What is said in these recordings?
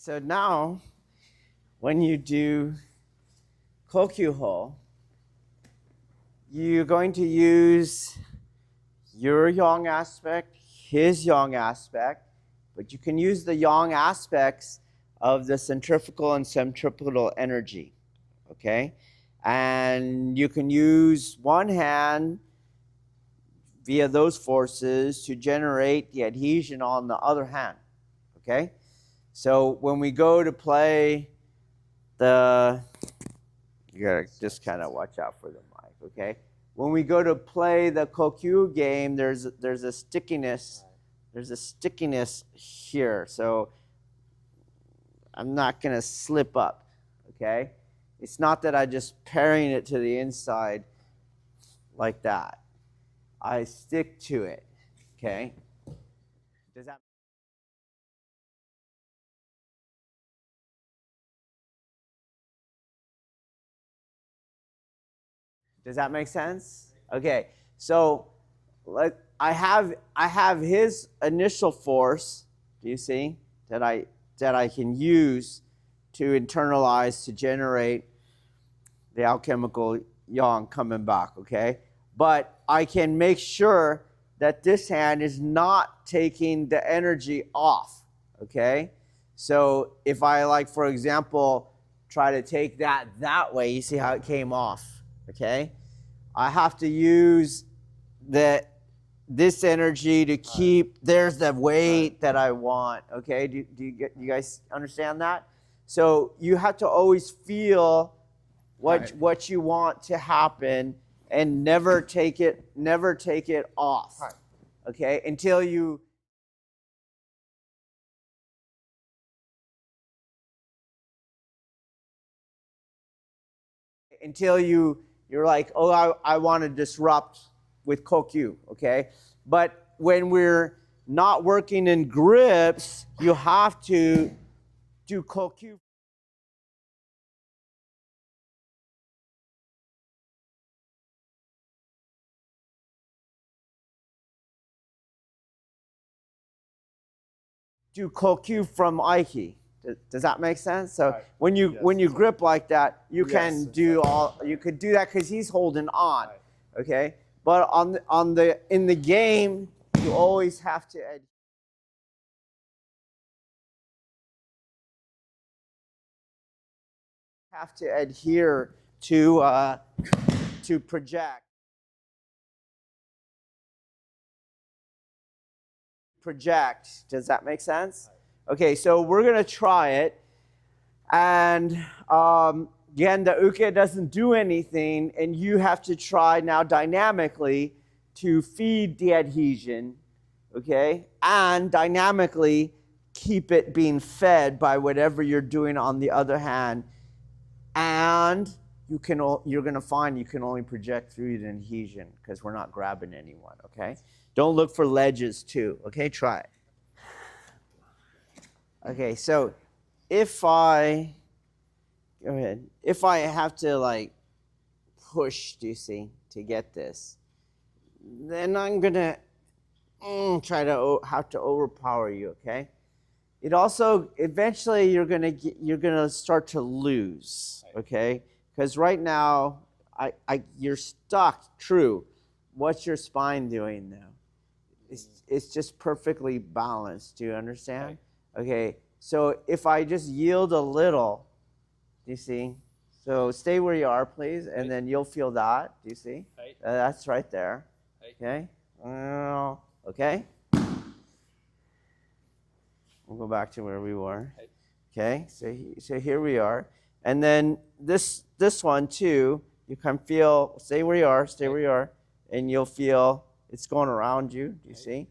So now, when you do Kokyu-Ho, you're going to use your yang aspect, his yang aspect, but you can use the yang aspects of the centrifugal and centripetal energy, okay? And you can use one hand via those forces to generate the adhesion on the other hand, okay? So when we go to play you gotta just kind of watch out for the mic, okay? When we go to play the Kokyu game, there's a stickiness. There's a stickiness here, so I'm not gonna slip up, okay? It's not that I just parrying it to the inside like that. I stick to it, okay? Does that make sense? Okay, so I have his initial force. Do you see that I can use to internalize to generate the alchemical yang coming back? Okay, but I can make sure that this hand is not taking the energy off. Okay, so if I, like, for example, try to take that way, you see how it came off. Okay, I have to use this energy to keep, there's the weight that I want, okay? Do you guys understand that? So you have to always feel what you want to happen and never take it off, okay? Until you're like, oh, I want to disrupt with Kokyu, okay? But when we're not working in grips, you have to do Kokyu. Do Kokyu from Aiki. Does that make sense? So right. when you grip like that, you can do you could do that because he's holding on, right. Okay? But in the game, you always have to adhere to project. Does that make sense? Okay, so we're gonna try it, and again, the uke doesn't do anything, and you have to try now dynamically to feed the adhesion, okay, and dynamically keep it being fed by whatever you're doing on the other hand, and you're gonna find you can only project through the adhesion because we're not grabbing anyone, okay? Don't look for ledges too, okay? Try it. Okay, so if I have to, like, push, do you see, to get this, then I'm gonna try to have to overpower you, okay? It also, eventually you're gonna start to lose, okay? Because right now, you're stuck. True. What's your spine doing now? It's just perfectly balanced. Do you understand? Okay. So if I just yield a little, do you see? So stay where you are, please, and then you'll feel that. Do you see? That's right there. Okay. Okay. We'll go back to where we were. Okay. So here we are, and then this one too. You can feel. Stay where you are. Stay where you are, and you'll feel it's going around you. Do you see?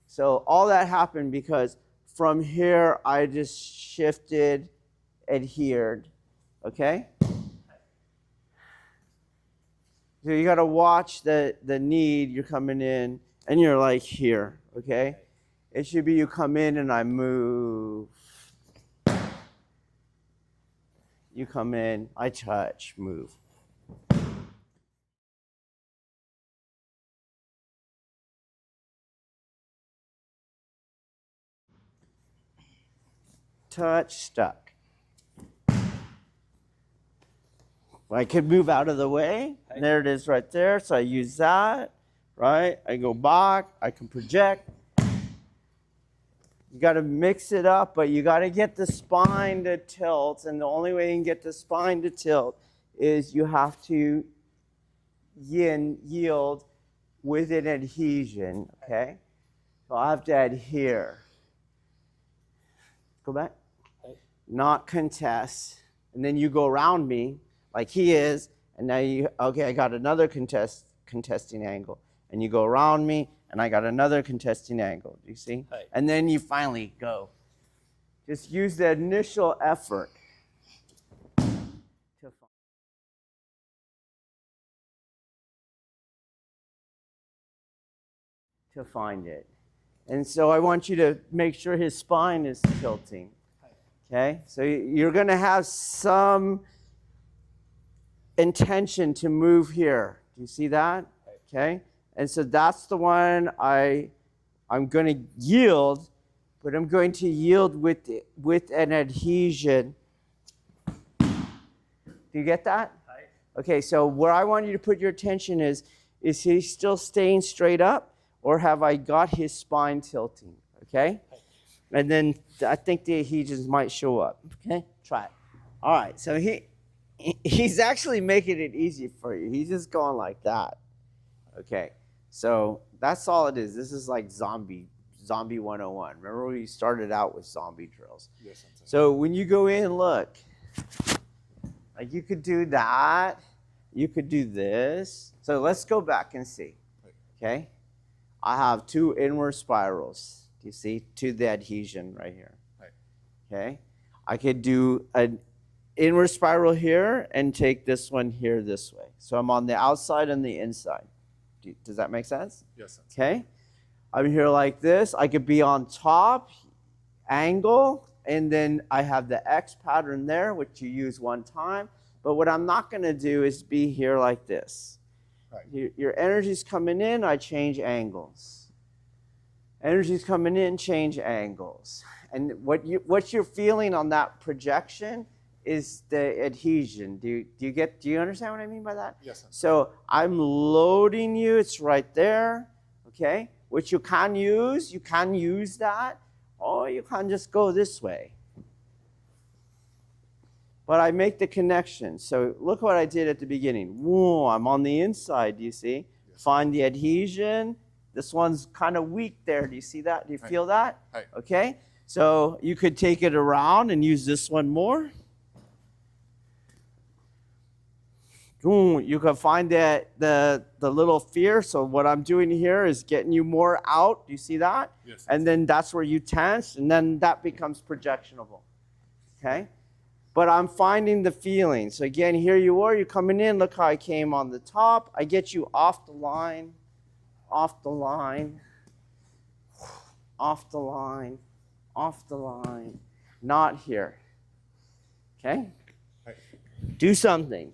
So all that happened because from here I just shifted, adhered. Okay. So you got to watch the need. You're coming in, and you're like here. Okay. It should be you come in and I move. You come in, I touch, move. touch, stuck. I could move out of the way. There it is right there. So I use that, right? I go back. I can project. You got to mix it up, but you got to get the spine to tilt. And the only way you can get the spine to tilt is you have to yield with an adhesion, okay? So I have to adhere. Go back. Not contest. And then you go around me like he is, and now you, okay, I got another contesting angle. And you go around me, and I got another contesting angle. Do you see? And then you finally go. Just use the initial effort to find it. And so I want you to make sure his spine is tilting. Okay? So you're going to have some intention to move here. Do you see that? Okay? And so that's the one I'm going to yield, but I'm going to yield with an adhesion. Do you get that? Okay, so where I want you to put your attention is he still staying straight up, or have I got his spine tilting? Okay? And then I think the adhesions might show up. Okay? Try it. All right, so he's actually making it easy for you. He's just going like that. Okay, so that's all it is. This is like zombie 101. Remember we started out with zombie drills? Yes. So when you go in, look. Like you could do that. You could do this. So let's go back and see. Okay? I have two inward spirals. Do you see? To the adhesion right here. Okay? I could do an inward spiral here and take this one here this way. So I'm on the outside and the inside. Does that make sense? Yes. Okay? I'm here like this. I could be on top, angle, and then I have the X pattern there, which you use one time. But what I'm not going to do is be here like this. Right. Your energy's coming in, I change angles. Energy's coming in, change angles. And what you're feeling on that projection is the adhesion. Do you understand what I mean by that? Yes. So I'm loading you, it's right there, okay? Which you can use that, or you can just go this way. But I make the connection. So look what I did at the beginning. Whoa, I'm on the inside, do you see? Yes. Find the adhesion. This one's kind of weak there. Do you see that? Do you feel that? Right. Okay. So you could take it around and use this one more. You can find the little fear. So what I'm doing here is getting you more out. Do you see that? Yes. And then that's where you tense, and then that becomes projectionable. Okay? But I'm finding the feeling. So again, here you are. You're coming in. Look how I came on the top. I get you off the line, off the line, off the line, off the line. Not here. Okay? Do something.